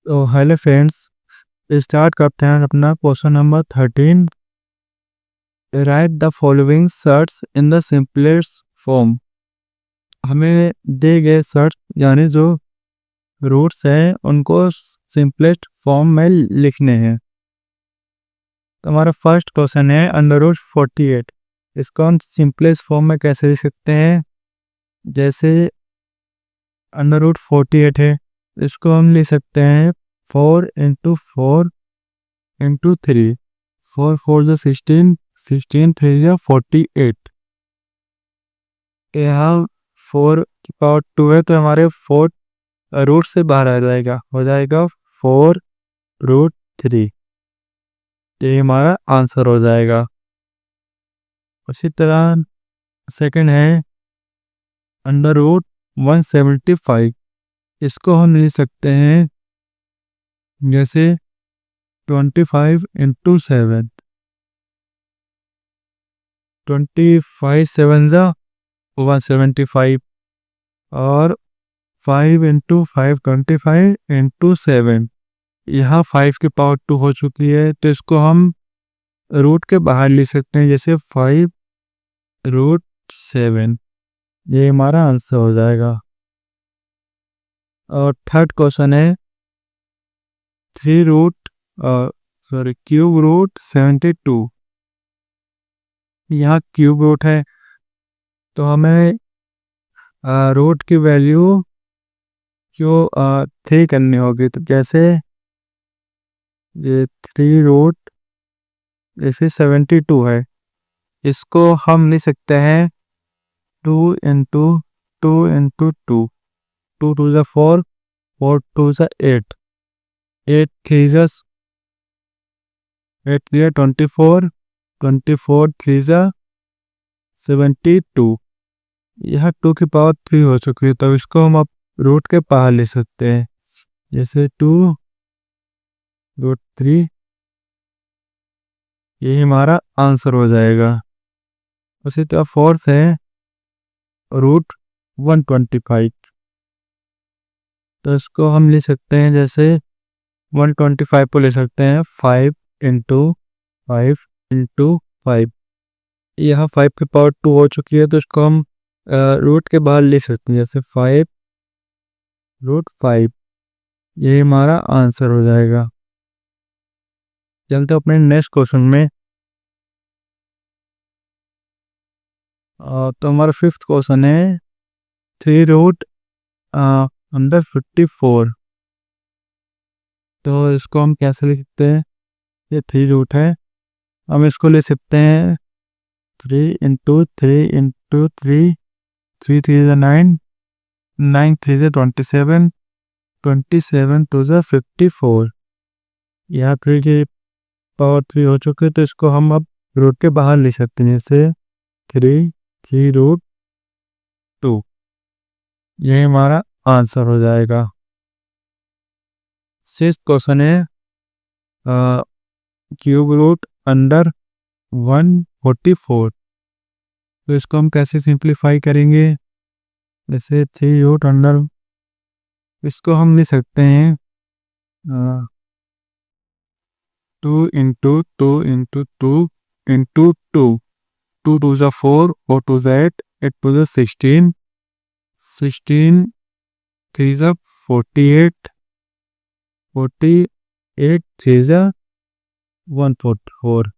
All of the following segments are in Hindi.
तो हेलो फ्रेंड्स, स्टार्ट करते हैं अपना question number 13। Right the following search in the simplest form. हमें दिए गए सर्च यानी जो रूट्स हैं उनको सिंपलेस्ट फॉर्म में लिखने हैं। तो हमारा फर्स्ट क्वेश्चन है अंडर रूट 48। इसको हम सिंपलेस्ट फॉर्म में कैसे लिख सकते हैं? जैसे अंडर रूट 48 है, इसको हम लिख सकते हैं 4 into 4 into 3। 4 4 16, 16 3 48। यहाँ 4 की पावर 2 है तो हमारे 4 रूट से बाहर आ जाएगा, हो जाएगा 4√3। ये हमारा आंसर हो जाएगा। उसी तरह सेकंड है अंडर रूट 175। इसको हम लिख सकते हैं जैसे 25 into 7। 25 7 175 और 5 into 5 25 into 7। यहाँ 5 की पावर 2 हो चुकी है तो इसको हम रूट के बाहर लिख सकते हैं जैसे 5√7। ये हमारा आंसर हो जाएगा। और थर्ड क्वेश्चन है क्यूब रूट 72। यहाँ क्यूब रूट है तो हमें रूट की वैल्यू क्यों 3 करनी होगी। तो कैसे? ये 3 रूट जैसे 72 है, इसको हम लिख सकते हैं 2 into 2 into 2। 2 2 4, 4 2 8, 8 3 24, 24 3 72। यह 2 की पावर 3 हो चुकी है तो इसको हम अब रूट के बाहर ले सकते हैं जैसे 2√3। यही हमारा आंसर हो जाएगा। उसी तरह फोर्थ है रूट 125। तो इसको हम ले सकते हैं जैसे 125 को ले सकते हैं 5 into 5 into 5। यहाँ 5 की पावर 2 हो चुकी है तो इसको हम रूट के बाहर ले सकते हैं जैसे 5√5। यही हमारा आंसर हो जाएगा। चलते अपने नेक्स्ट क्वेश्चन में। तो हमारा फिफ्थ क्वेश्चन है 3√54। तो इसको हम कैसे लिख सकते हैं? ये 3 रूट है, हम इसको ले सकते हैं 3 into 3 into 3। 3 3 9, 9 3 27, 27 2 54। यहाँ 3 की पावर 3 हो चुकी है तो इसको हम अब रूट के बाहर ले सकते हैं जैसे 3√2। यही हमारा आंसर हो जाएगा। सिक्स्थ क्वेश्चन है क्यूब रूट अंडर 144। तो इसको हम कैसे सिंप्लीफाई करेंगे? जैसे 3√अंडर, इसको हम लिख सकते हैं 2 into 2 into 2 into 2। 2 2 4, 4 2 8, 8 2 16, 16 3 48, 48 3 144।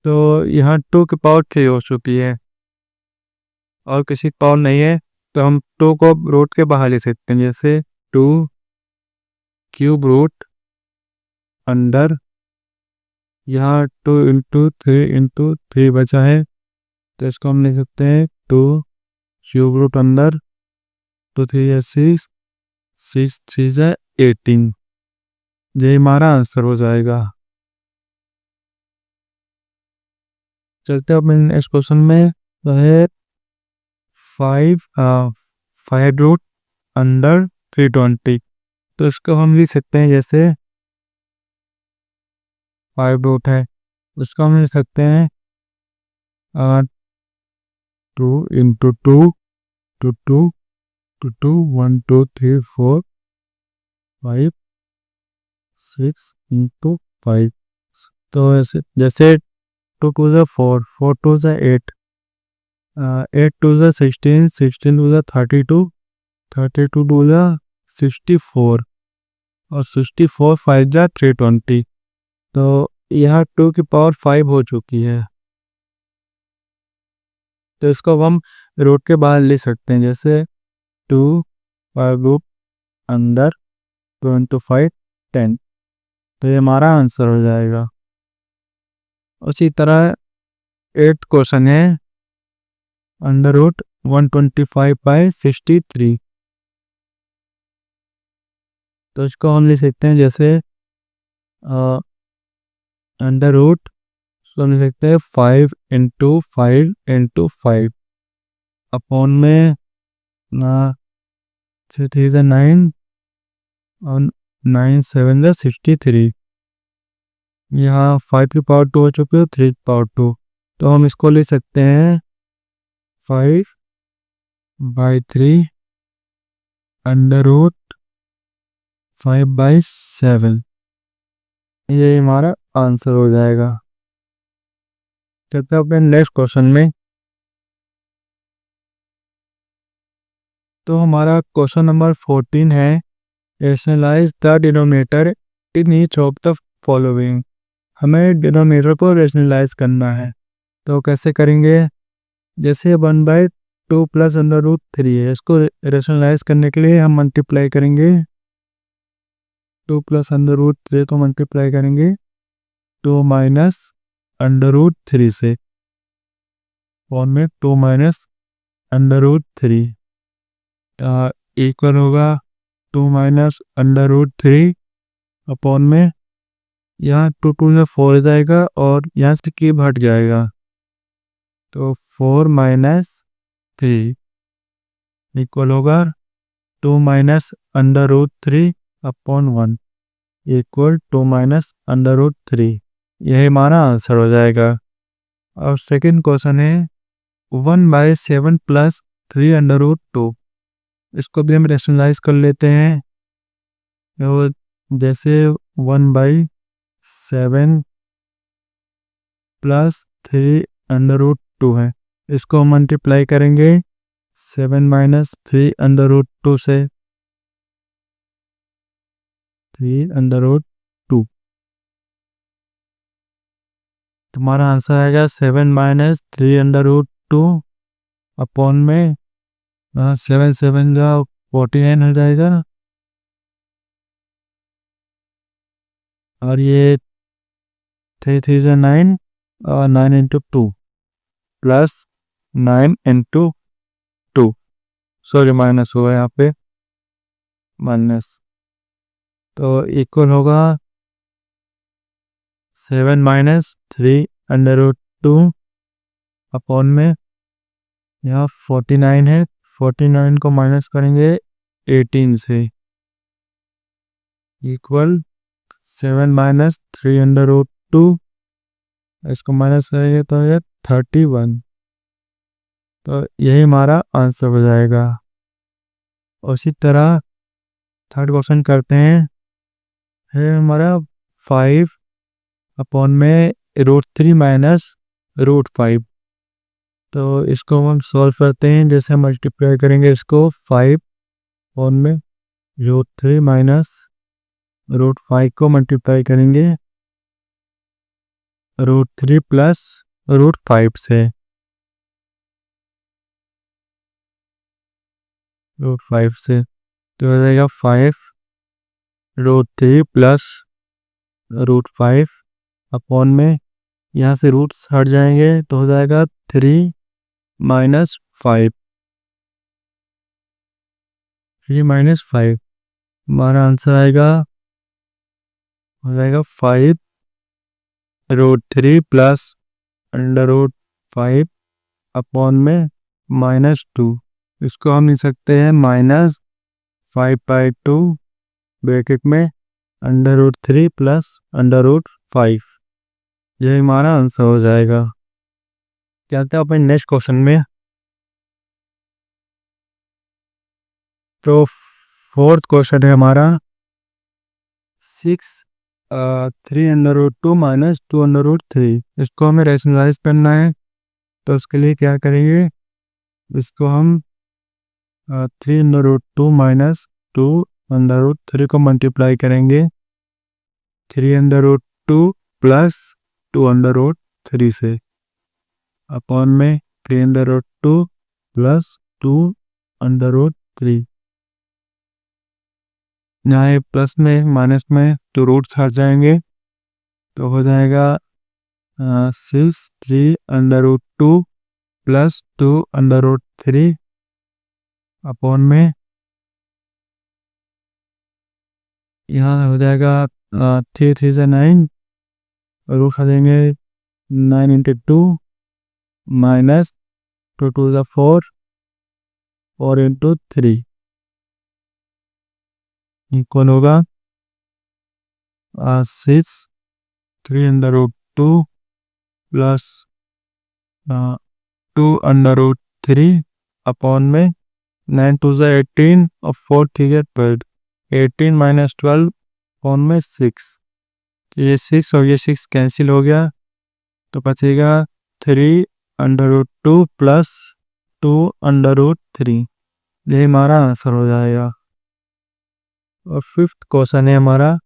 तो यहाँ 2 की पावर 3 हो चुकी है और किसी की पावर नहीं है तो हम 2 को रूट के बाहर ले सकते हैं जैसे 2 क्यूब रूट अंडर, यहाँ 2 into 3 बचा है तो इसको हम लिख सकते हैं 2 क्यूब रूट अंडर 2 3 6, 6 3 18। ये हमारा आंसर हो जाएगा। चलते हैं अपने नेक्स्ट क्वेश्चन में। तो है 5 रूट अंडर 320। तो इसको हम लिख सकते हैं जैसे 5 रूट है, उसको हम लिख सकते हैं 2 into 2 to 2 to 2 1 2 3 4 5 6 इंटू 5। तो ऐसे जैसे 2 टू ज़ा 4, 4 टू ज़ा 8, 8 टू ज़ा 16, 16 टू ज़ा 32, 32 टू ज़ा 64 और 64 5 ज़ा 320। तो यहाँ 2 की पावर 5 हो चुकी है, तो इसको अब हम रूट के बाहर ले सकते हैं, जैसे 2 5 रूट अंदर 2 इंटू 5 10। तो ये हमारा आंसर हो जाएगा। उसी तरह 8th क्वेश्चन है अंडर रूट 125 बाई 63। तो इसको हम लिख सकते हैं जैसे अंडर रूट, इसको हम लिख सकते हैं 5 इंटू 5 इंटू 5 अपॉन में 3 ज़ा 9 और 9 7 ज़ा 63। यहाँ 5 की पावर 2 हो चुकी है, 3 की पावर 2। तो हम इसको ले सकते हैं 5 बाई 3 अंडर रूट 5 बाई 7। ये हमारा आंसर हो जाएगा। चलते हैं अपने नेक्स्ट क्वेश्चन में। तो हमारा क्वेश्चन नंबर 14 है rationalise the denominator in each of the following. हमें डिनोमिनेटर को रेशनलाइज करना है, तो कैसे करेंगे? जैसे 1/2 प्लस अंडर रूट 3 है, इसको रेशनलाइज करने के लिए हम मल्टीप्लाई करेंगे 2 प्लस अंडर रूट 3 को मल्टीप्लाई करेंगे 2 माइनस अंडर रूट 3 से, और में 2 माइनस अंडर रूट 3 इक्वल होगा 2 माइनस अंडर रूट 3 अपॉन में यहाँ 2 2 में 4 जाएगा और यहाँ से क्यूब हट जाएगा, तो 4 माइनस 3 इक्वल होगा 2 minus under root 3 upon 1 equal 2 minus under root 3। यही हमारा आंसर हो जाएगा। और सेकंड क्वेश्चन है 1/7 प्लस 3 अंडर रूट 2। इसको भी हम रेशनलाइज कर लेते हैं। तो जैसे 1/7 प्लस 3 अंडर रूट 2 है, इसको हम मल्टीप्लाई करेंगे 7 माइनस 3 अंडर रूट 2 से, 3 अंडर रूट 2। तुम्हारा आंसर आएगा 7 माइनस 3 अंडर रूट 2 अपॉन में 7 7 का 49 हो जाएगा, और ये 3 3 से 9 और 9 into 2 plus 9 into 2, sorry minus हुआ यहाँ पे माइनस, तो इक्वल होगा 7 माइनस 3 अंडर रूट 2 अपॉन में यहाँ 49 है, 49 को माइनस करेंगे 18 से, इक्वल 7 माइनस 3 अंडर रूट 2, इसको माइनस करेंगे तो ये 31। तो यही हमारा आंसर हो जाएगा। उसी तरह थर्ड क्वेश्चन करते हैं, है हमारा 5 अपॉन में रूट 3 माइनस रूट 5। तो इसको हम सॉल्व करते हैं, जैसे मल्टीप्लाई करेंगे इसको 5 अपॉन में रूट 3 माइनस रूट 5 को मल्टीप्लाई करेंगे रूट 3 प्लस रूट 5 से, रूट 5 से, तो हो जाएगा 5 रूट 3 प्लस रूट 5 अपॉन में यहाँ से रूट्स हट जाएंगे तो हो जाएगा 3 माइनस 5, 3 माइनस 5। हमारा आंसर आएगा हो जाएगा 5 root 3 plus under root 5 upon में -2। इसको हम लिख सकते हैं -5/2 ब्रैकेट में under root 3 plus under root 5। यही हमारा आंसर हो जाएगा। चलते हैं अपने नेक्स्ट क्वेश्चन में। तो फोर्थ क्वेश्चन है हमारा 6 3√2 माइनस 2√3, इसको हमें रैशनलाइज करना है। तो उसके लिए क्या करेंगे, इसको हम 3√2 माइनस 2√3 को मल्टीप्लाई करेंगे 3√2 प्लस 2√3 से, अपॉन में 3√2 प्लस 2√3। यहाँ ये प्लस में माइनस में तो रूट्स हट जाएंगे, तो हो जाएगा 6 3√2 प्लस 2√3 अपॉन में यहाँ हो जाएगा 3 3 से 9, रूट हट देंगे 9 इंटू 2 माइनस 2 2 ज़ा 4 और इंटू 3 इक्वल होगा 6 3√2 प्लस 2√3 अपॉन में 9 2 ज़ा 18 और 4 3 ज़ा 12, 18 माइनस 12 अपॉन में 6, ये 6 और ये 6 कैंसिल हो गया, तो बचेगा 3√2 प्लस 2√3, ये हमारा आंसर हो जाएगा। और फिफ्थ क्वेश्चन है हमारा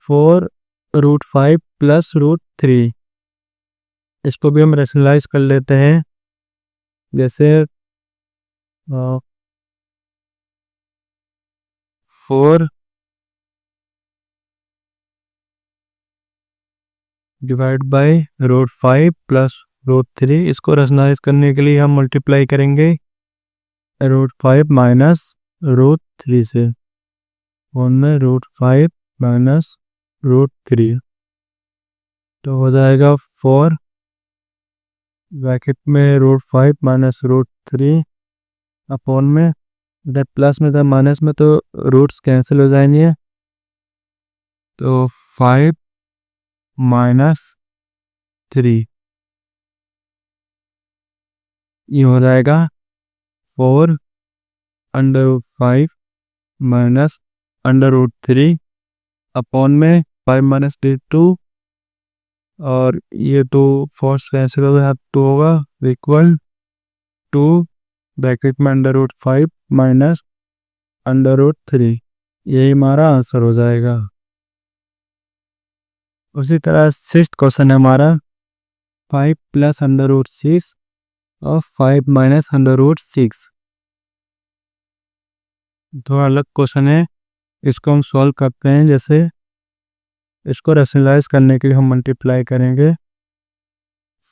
4√5 प्लस √3, इसको भी हम रैशनलाइज कर लेते हैं। जैसे 4 डिवाइड बाई √5 प्लस √3, इसको रैशनलाइज करने के लिए हम मल्टीप्लाई करेंगे √5 माइनस √3 से, वन में √5 माइनस √3, तो हो जाएगा 4 ब्रैकेट में √5 माइनस √3 अपॉन में इधर प्लस में इधर माइनस में तो रूट्स कैंसिल हो जाएंगे, तो 5 माइनस 3, ये हो जाएगा 4√5 माइनस √3 अपॉन में 5 माइनस 2, और ये तो 4 कैंसिल हो गया, 2 होगा इक्वल 2 ब्रैकेट में √5 माइनस √3, यही हमारा आंसर हो जाएगा। उसी तरह सिक्स्थ क्वेश्चन है हमारा 5 प्लस √6 और 5 माइनस √6, थोड़ा अलग क्वेश्चन है, इसको हम सॉल्व करते हैं। जैसे इसको रैशनलाइज करने के लिए हम मल्टीप्लाई करेंगे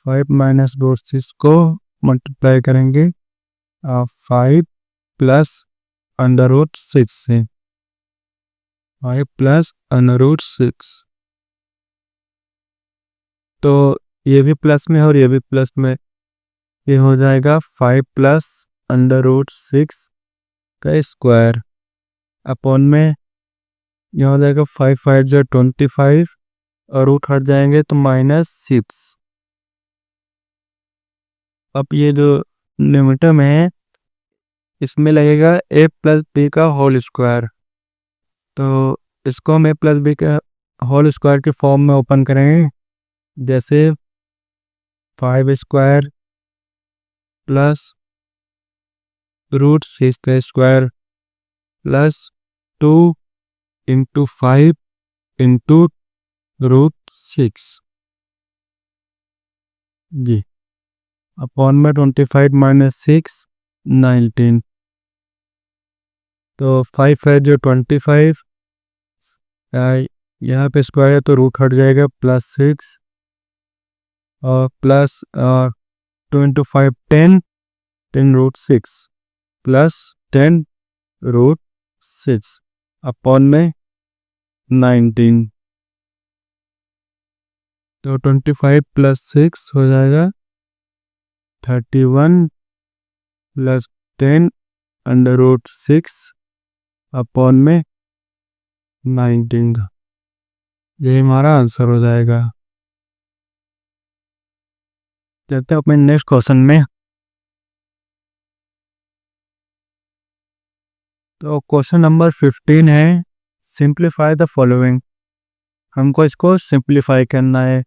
5 माइनस √6 को मल्टीप्लाई करेंगे 5 प्लस √6 से, 5 प्लस √6, तो ये भी प्लस में और ये भी प्लस में, ये हो जाएगा 5 प्लस √6 का स्क्वायर अपॉन में यह हो जाएगा 5 5 जो 25 और रूट हट जाएंगे तो -6। अब ये जो न्यूमरेटर में है इसमें लगेगा a प्लस बी का होल स्क्वायर, तो इसको हम a प्लस बी का होल स्क्वायर के फॉर्म में ओपन करेंगे। जैसे 5 स्क्वायर प्लस √6 का स्क्वायर प्लस 2 इंटू 5 इंटू √6 जी, अपॉन में 25 माइनस 6 19, तो 5 है जो 25, यहाँ पे स्क्वायर है तो रूट हट जाएगा +6 और प्लस 2 इंटू 5 10 10√6 प्लस 10√6 अपॉन में 19, तो 25 प्लस 6 हो जाएगा 31 प्लस 10√6 अपॉन में 19, यही हमारा आंसर हो जाएगा। चलते हैं अपने नेक्स्ट क्वेश्चन में। तो क्वेश्चन नंबर 15 है सिंप्लीफाई द फॉलोइंग। हमको इसको सिंप्लीफाई करना है।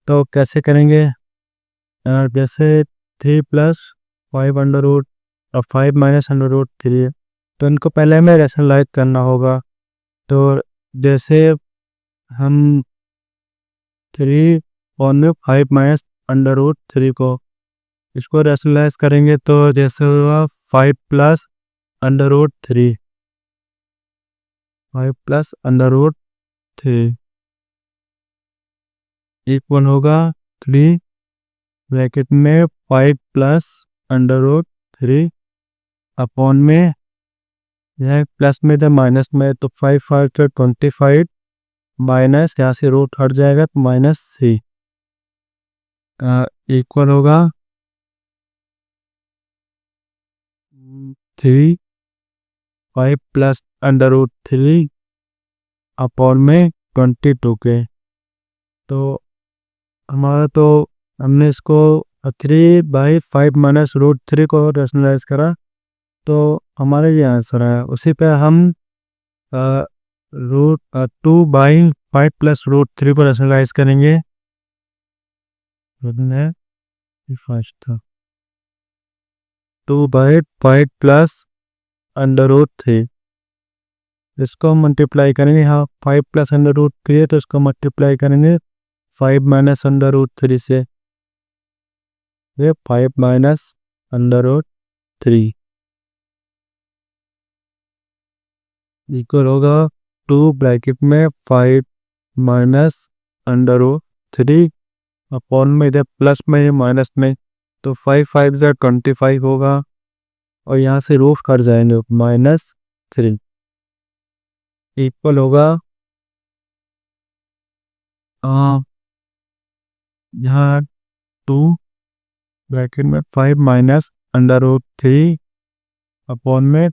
तो कैसे करेंगे? जैसे 3 प्लस 5 अंडर रूट और 5 माइनस अंडर रूट 3, तो इनको पहले हमें रैशनलाइज करना होगा। तो जैसे हम 3 और में 5 माइनस अंडर रूट 3 को इसको रैशनलाइज करेंगे तो जैसे होगा 5 plus under root 3, 5 plus under root 3 equal होगा 3 ब्रैकेट में 5 प्लस अंडर रूट 3 अपॉन में यह प्लस में था माइनस में, तो 5 5 तो 25 माइनस यहाँ से रूट हट जाएगा तो -3 इक्वल होगा 3 5 प्लस अंडर रूट 3 अपॉन में 22 के। तो हमारा तो हमने इसको 3/5 माइनस रूट 3 को रैशनलाइज करा, तो हमारा ये आंसर है। उसी पे हम रूट 2/5 प्लस रूट 3 को रैशनलाइज करेंगे। फर्स्ट था 2/5 प्लस अंडर रूट 3, इसको मल्टीप्लाई करेंगे। हाँ 5 प्लस अंडर रूट 3 है तो इसको मल्टीप्लाई करेंगे 5 माइनस अंडर रूट 3 से, ये 5 माइनस अंडर रूट 3 इक्वल होगा 2 ब्रैकेट में 5 माइनस अंडर रूट 3 अपॉन में इधर प्लस में माइनस में, तो 5 5 से 25 होगा और यहाँ से रूट कट जाएंगे -3 इक्वल होगा यहाँ 2 ब्रैकेट में 5 माइनस अंडर रूट 3 अपॉन में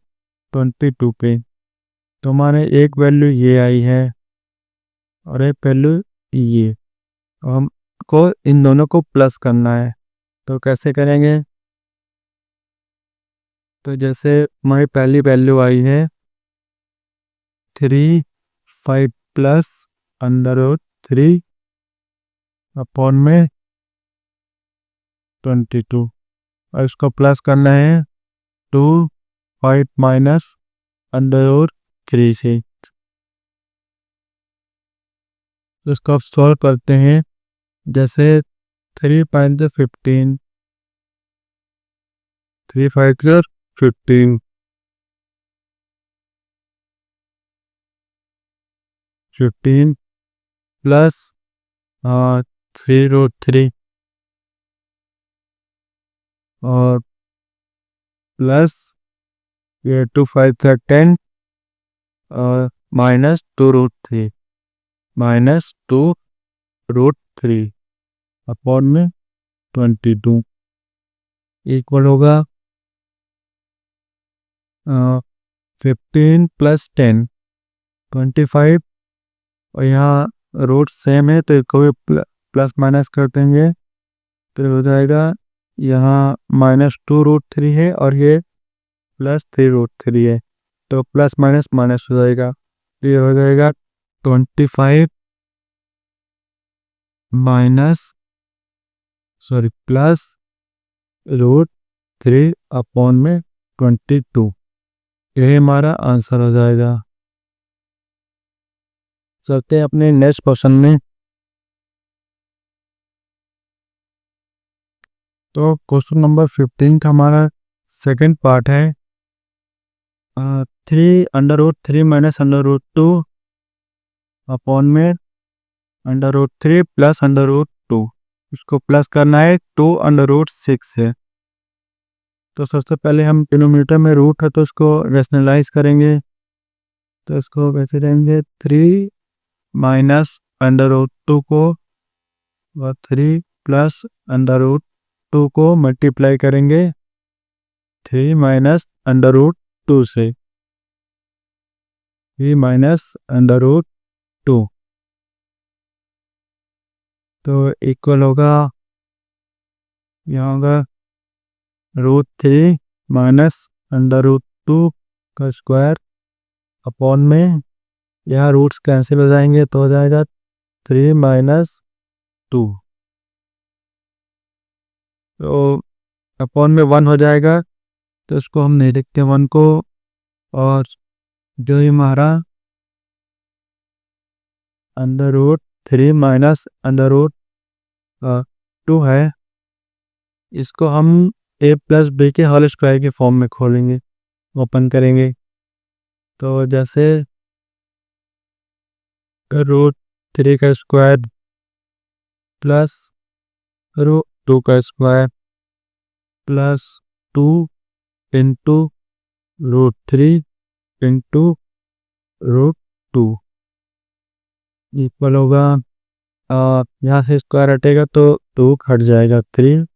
22 पे। तो हमारे एक वैल्यू ये आई है और एक वैल्यू ये, हमको इन दोनों को प्लस करना है। तो कैसे करेंगे? तो जैसे हमारी पहली वैल्यू आई है 3 5 प्लस अंडर रूट 3 अपॉन में 22 और इसको प्लस करना है 2 5 माइनस अंडर रूट 3 से। तो इसको आप सॉल्व करते हैं। जैसे 3 5 15, 3 5 15, 15 प्लस 3 रूट 3 और प्लस ये 2 5 10 और -2 रूट 3 -2 रूट 3 अपॉन में 22 इक्वल होगा 15 प्लस 10 25 और यहाँ रूट सेम है तो इसको भी प्लस माइनस कर देंगे तो हो जाएगा यहाँ -2 रूट 3 है और ये +3 रूट 3 है, तो प्लस माइनस माइनस हो जाएगा। ये हो जाएगा 25 प्लस रूट 3 अपॉन में 22, यही हमारा आंसर हो जाएगा। चलते हैं अपने नेक्स्ट क्वेश्चन में। तो क्वेश्चन नंबर 15 का हमारा सेकंड पार्ट है 3 under root 3 minus under root 2 upon में under root 3 plus under root 2, इसको प्लस करना है 2 अंडर रूट 6 है। तो सबसे पहले हम डिनोमिनेटर में रूट है तो इसको रैशनलाइज करेंगे, तो इसको कैसे देंगे 3 माइनस अंडर रूट 2 को और 3 प्लस अंडर रूट 2 को मल्टीप्लाई करेंगे 3 माइनस अंडर रूट 2 से, 3 माइनस अंडर रूट 2 तो इक्वल होगा यहाँ होगा रूट 3 माइनस अंडर रूट 2 का स्क्वायर अपॉन में यहाँ रूट्स कैंसिल हो जाएंगे तो हो जाएगा 3 माइनस 2, तो अपॉन में 1 हो जाएगा, तो इसको हम नहीं लिखते 1 को, और जो हमारा under root 3 minus under root 2 है, इसको हम a प्लस बी के होल स्क्वायर के फॉर्म में खोलेंगे, ओपन करेंगे। तो जैसे रूट 3 का स्क्वायर प्लस रूट 2 का square plus 2 into root 3 into root 2 equal होगा, यहाँ से स्क्वायर हटेगा तो 2 हट जाएगा, 3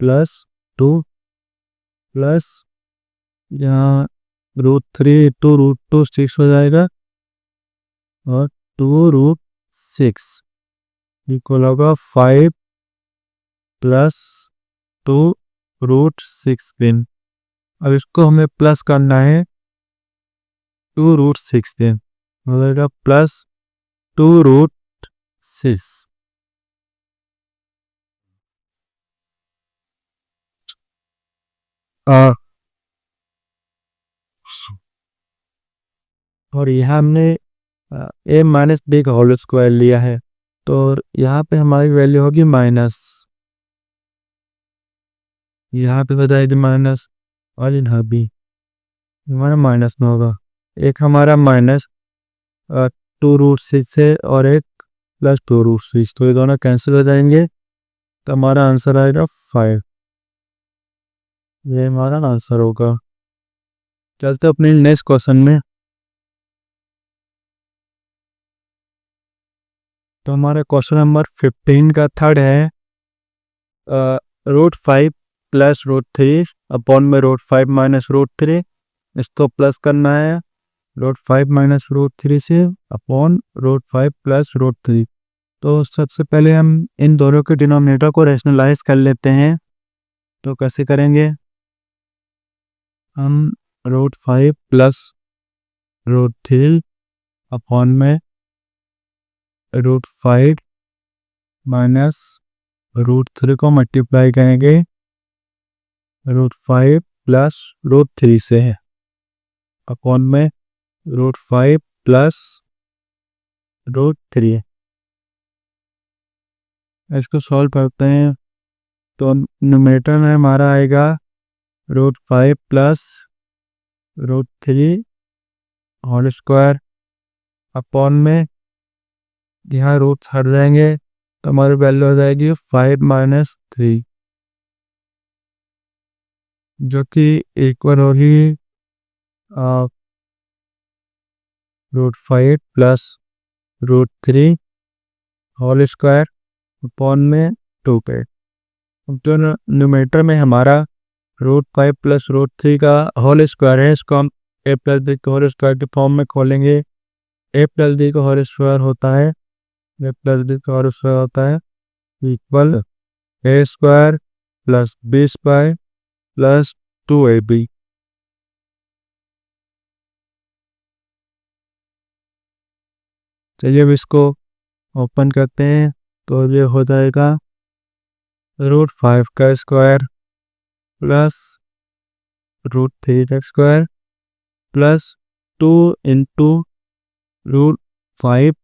प्लस 2 प्लस यहाँ रूट 3 इंटू रूट 2 6 हो जाएगा, और 2 रूट 6 इक्वल होगा 5 प्लस 2 रूट 16। अब इसको हमें प्लस करना है 2 रूट 16, मतलब प्लस 2 रूट 6। और यहाँ हमने a माइनस बी का होल स्क्वायर लिया है, तो यहाँ पे हमारी वैल्यू होगी माइनस, यहाँ पे हो जाएगी माइनस, और यहाँ भी हमारा माइनस में होगा। एक हमारा माइनस 2 रूट 6 है और एक प्लस 2 रूट 6, तो ये दोनों कैंसिल हो जाएंगे, तो हमारा आंसर आएगा 5। ये हमारा आंसर होगा। चलते अपने नेक्स्ट क्वेश्चन में। तो हमारा क्वेश्चन नंबर 15 का थर्ड है, रूट 5 प्लस रूट 3 अपॉन में रूट 5 माइनस रूट 3, इसको प्लस करना है रूट 5 माइनस रूट 3 से अपॉन रूट 5 प्लस रूट 3। तो सबसे पहले हम इन दोनों के डिनोमिनेटर को रैशनलाइज कर लेते हैं। तो कैसे करेंगे, हम रूट 5 प्लस रूट 3 अपॉन में रूट 5 माइनस रूट 3 को मल्टीप्लाई करेंगे रूट 5 प्लस रूट 3 से, अपॉन में रूट 5 प्लस रूट 3। इसको सॉल्व करते हैं, तो न्यूमरेटर में हमारा आएगा root 5 plus root 3 whole square, upon में यहाँ रूट हट जाएंगे, तो हमारी वैल्यू हो जाएगी 5 माइनस 3, जो कि इक्वल होगी root 5 plus root 3 whole square upon में 2 पे। जो न्यूमरेटर में हमारा रूट 5 प्लस रूट 3 का होल स्क्वायर है, इसको हम a प्लस बी के होल स्क्वायर के फॉर्म में खोलेंगे। a प्लस बी का होल स्क्वायर होता है, a प्लस बी का होल स्क्वायर होता है equal a square plus B square plus 2ab। चलिए अब इसको ओपन करते हैं, तो ये हो जाएगा रूट 5 का स्क्वायर प्लस रूट 3 का square plus 2 into root 5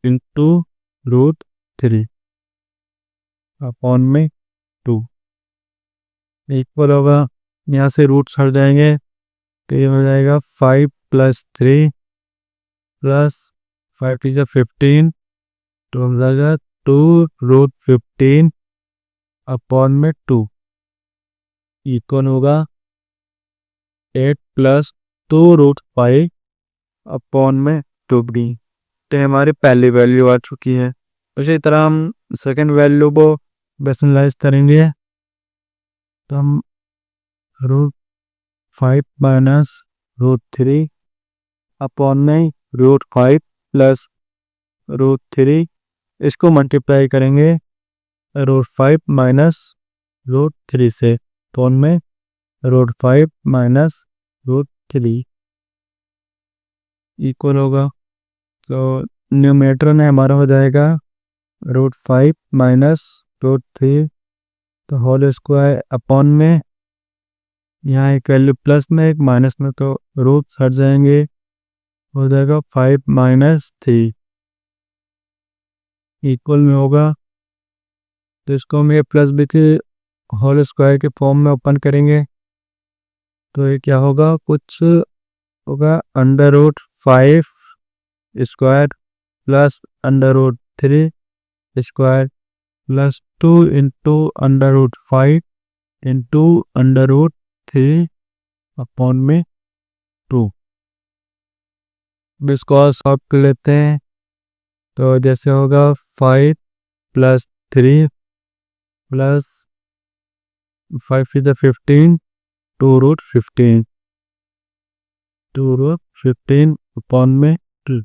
into root 3 upon में 2 इक्वल होगा, यहाँ से रूट हट जाएंगे, तो ये हो जाएगा 5 प्लस 3 प्लस 5 3 जा 15, तो हो जाएगा 2 रूट 15 अपॉन में 2 इक्वल होगा 8 प्लस 2 रूट 5 अपॉन में 2b। तो हमारी पहली वैल्यू आ चुकी है। उसी तरह हम सेकंड वैल्यू को रैशनलाइज करेंगे, तो हम रूट 5 माइनस रूट 3 अपॉन में रूट 5 प्लस रूट 3, इसको मल्टीप्लाई करेंगे रूट 5 माइनस रूट 3 से, तो उनमें रूट 5 माइनस रूट 3 इक्वल होगा। तो न्यूमरेटर में हमारा हो जाएगा √5 माइनस √3 तो होल स्क्वायर अपॉन में यहाँ एक वैल्यू प्लस में एक माइनस में तो रूट हट जाएंगे, हो जाएगा 5 माइनस 3 इक्वल में होगा। तो इसको हम ए प्लस बी के होल स्क्वायर के फॉर्म में ओपन करेंगे तो ये क्या होगा, कुछ होगा √5 square plus √3 square plus 2 into √5 into √3 upon में 2। इसको सॉल्व कर लेते हैं तो जैसे होगा 5 प्लस 3 प्लस 5 इज 15 2√15 2√15 अपॉन में 2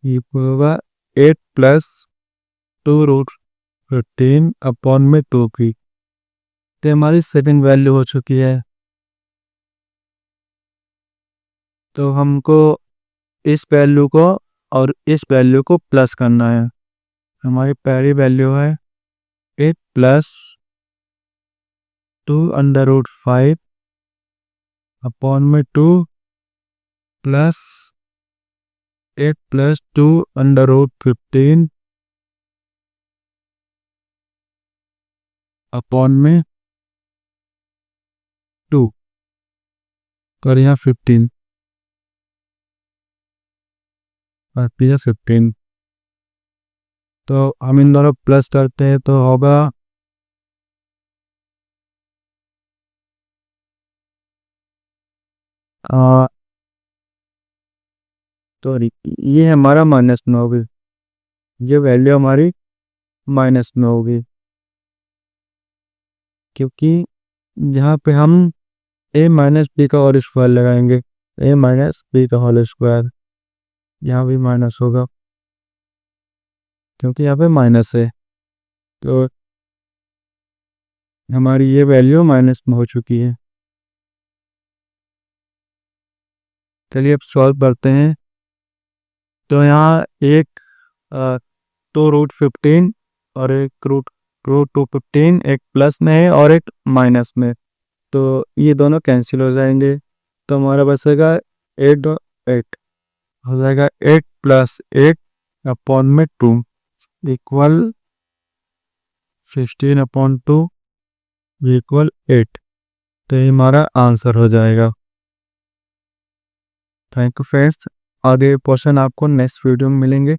ये होगा 8 प्लस 2√15 अपॉन में 2 की। तो हमारी सेकंड वैल्यू हो चुकी है। तो हमको इस वैल्यू को और इस वैल्यू को प्लस करना है। हमारी पहली वैल्यू है 8 प्लस 2√5 अपॉन में 2 प्लस 8 प्लस 2√15 अपॉन में 2 और यहाँ 15 और 15। तो हम इन दोनों प्लस करते हैं तो होगा तो ये हमारा माइनस में होगी, ये वैल्यू हमारी माइनस में होगी क्योंकि यहाँ पे हम a माइनस बी का होल स्क्वायर लगाएंगे, a माइनस बी का होल स्क्वायर यहाँ भी माइनस होगा क्योंकि यहाँ पे माइनस है। तो हमारी ये वैल्यू माइनस में हो चुकी है। चलिए अब सॉल्व करते हैं। तो यहाँ एक 2√15 और एक √215 एक प्लस में है और एक माइनस में, तो ये दोनों कैंसिल हो जाएंगे। तो हमारा बचेगा 8 और 8 हो जाएगा 8 प्लस 8 अपॉन में 2 इक्वल 16 अपॉन 2 इक्वल 8। तो ये हमारा आंसर हो जाएगा। थैंक यू फ्रेंड्स, आगे क्वेश्चन आपको नेक्स्ट वीडियो में मिलेंगे।